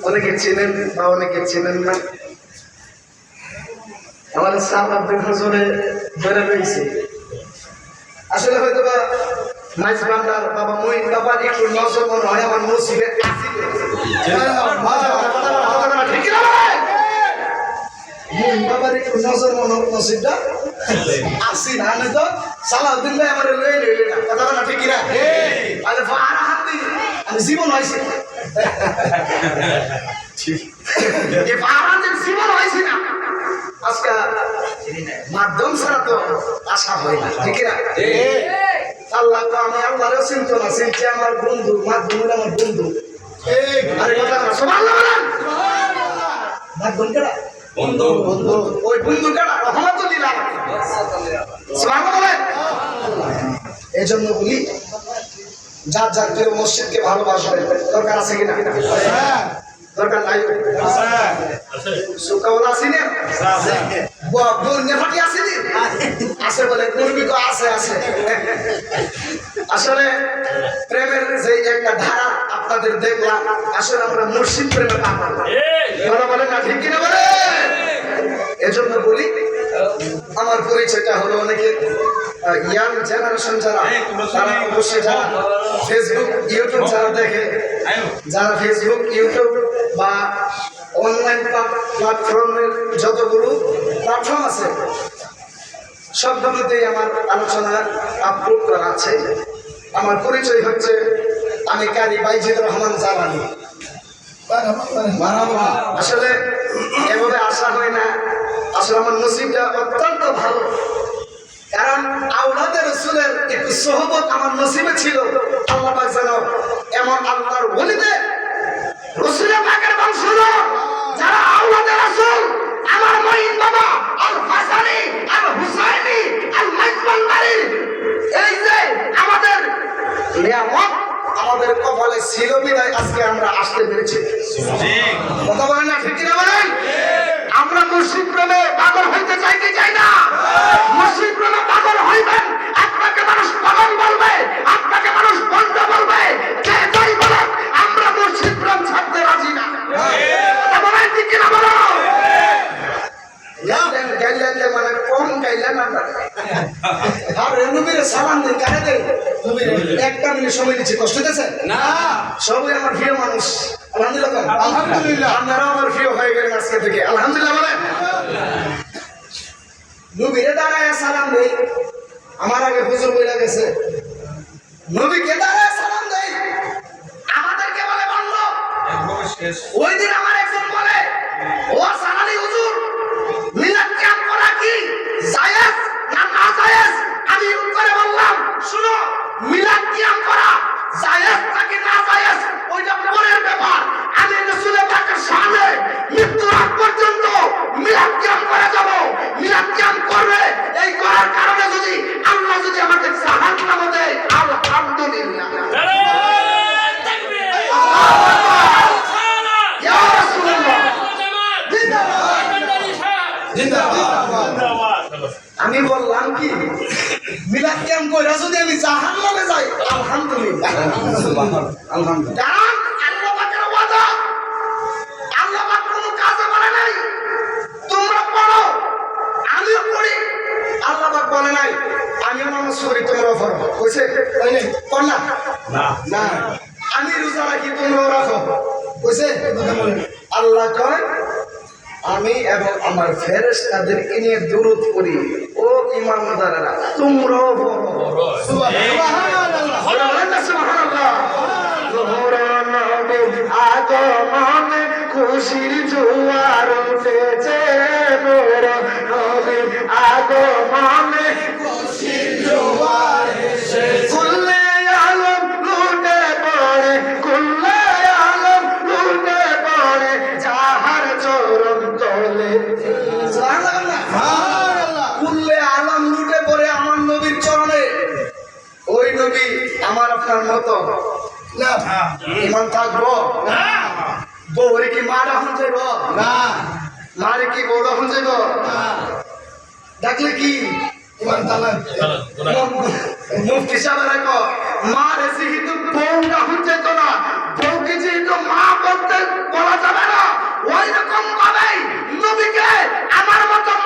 অনেকে চিনেন বা অনেকে চিনেন না। আমাদের সাপ আব্দুল হুজুরে ধরে রয়েছে। আসলে হয়তো বা মাইজ বান্দার বাবা মহিন বাবার একটু নজর মনে হয় আমার মসজিদে ঠিক না মহিন বাবার একটু নজর মনে মসজিদটা আসি না তো সালাউদ্দিন ভাই আমার লয়ে লইলে না কথা না ঠিক না আরে ফারা হাত আমি জীবন হয়েছে জীবন হয়েছে না আজকে মাধ্যম ছাড়া তো আশা হয় না ঠিক না আল্লাহ তো আমি আল্লাহরও চিন্ত না চিনছি আমার বন্ধু মাধ্যম আমার বন্ধু আরে কথা না সুবহানাল্লাহ মাধ্যম কেডা বন্ধু বন্ধু ওই বন্ধু কেডা রহমাতুল্লাহ সুবহানাল্লাহ এই জন্য বলি যার যার প্রিয় মসজিদকে ভালোবাসবেন দরকার আছে কিনা দরকার নাই সুকাওয়ালা আছে না বন্যা ফাটি আছে না আছে বলে মুরগি তো আছে আছে আসলে প্রেমের যে একটা ধারা আপনাদের দেখলাম আসলে আমরা মুর্শিদ প্রেমে পাবো ভালো বলেন না ঠিক কিনা বলে এজন্য বলি আমার পরিচয়টা হলো অনেকে ইয়াং জেনারেশন যারা তারা অবশ্যই যারা ফেসবুক ইউটিউব যারা দেখে যারা ফেসবুক ইউটিউব বা অনলাইন প্ল্যাটফর্মের যতগুলো প্ল্যাটফর্ম আছে সবগুলোতেই আমার আলোচনা আপলোড করা আছে। আমার পরিচয় হচ্ছে আমি কারি বাইজিদ রহমান জালানি। আসলে এভাবে আসা হয় না, আসলে আমার নসিবটা অত্যন্ত ভালো, কারণ আওলাদে রাসূলের একটু সোহবত আমার নসিবে ছিল। আল্লাহ পাক যেন এমন আল্লাহর ওলিদের রাসূলের পাকের বংশধর যারা আওলাদে রাসূল আমার মঈন বাবা আল হাসানি আল হুসাইনি আল মাইজবান্দারি এই যে আমাদের নিয়ামত আমাদের কপালে ছিল বিধায় আজকে আমরা আসতে পেরেছি। কথা বলেন না ঠিক কিনা বলেন? আমরা মুর্শিদ প্রেমে পাগল হইতে চাই কি চাই না? মুর্শিদ প্রেমে পাগল হইবেন, আপনাকে মানুষ পাগল বলবে, আপনাকে মানুষ বন্ধ বলবে, যে যাই বলে আমরা মুর্শিদ প্রেম ছাড়তে রাজি না। কথা বলেন ঠিক কিনা বলো? গাইলেন মানে কম গাইলেন আমরা। আর নবীর সালাম দিন কারে দেন? একটা মিনিট সময় দিচ্ছি, কষ্ট হইতেছে না? সবাই আমার প্রিয় মানুষ, আলহামদুলিল্লাহ। আলহামদুলিল্লাহ আপনারা আমার প্রিয় হয়ে গেলেন আজকে থেকে, আলহামদুলিল্লাহ বলেন। নবীরে দাঁড়ায় সালাম দেই, আমার আগে হুজুর বইলা গেছে নবীকে দাঁড়ায় সালাম দেই, আমাদেরকে বলে বন্ধ। ওই দিন আমার একজন বলে ও সালালি হুজুর মিলাদ ক্যাম্প করা কি জায়েজ না না জায়েজ? আমি উত্তরে বললাম শুনো, মিলাদ ক্যাম্প করা জায়েজ নাকি না জায়েজ ওইটা পরের ব্যাপার। আমি রাসূলের পাকের সামনে মৃত্যুর আগ পর্যন্ত মিলাদ ক্যাম্প করে যাব। মিলাদ ক্যাম্প করবে, এই করার কারণে যদি আল্লাহ যদি আমাকে জাহান্নাম দেয় আলহামদুলিল্লাহ। তাকবীর, আল্লাহু আকবার, ইয়া রাসূলুল্লাহ। আমি বললাম কি মিলাদ ক্যাম্প করে যদি আমি জাহান্নামে যাই আলহামদুলিল্লাহ আলহামদুলিল্লাহ আল্লাহ পাকের ওয়াদা আল্লাহ পাক কোনো কাজে বলে নাই তোমরা পড়ো আমিও পড়ি আল্লাহ পাক বলে নাই আমিও নামাজ পড়ি তোমরাও পড়ো কইছে তাই নাই পড় না না আমি রোজা রাখি তোমরাও রাখো কইছে আল্লাহ কয় আমি এবং আমার ফেরেশতাদেরকে নিয়ে দুরূদ পড়ি ও ঈমানদারেরা তোমরাও পড়ো সুবহানাল্লাহ সুবহানাল্লাহ আগমনে খুশির জোয়ার উঠেছে মোর নবীর আগমনে খুশির জোয়ার এসেছে কুল্লে আলম লুটে পড়ে কুল্লে আলম লুটে পড়ে যাহার চরণ তলে সুবহানাল্লাহ কুল্লে আলম লুটে পড়ে আমার নবীর চরণে ওই নবী আমার আপনার মতো না ইমান থাকবো না বউরে কি মা রাখুন যাইব না মারে কি বউ রাখুন যাইব না ডাকলে কি ইমান তালাক মুফতি সাহেব রাখো মারে যেহেতু বউ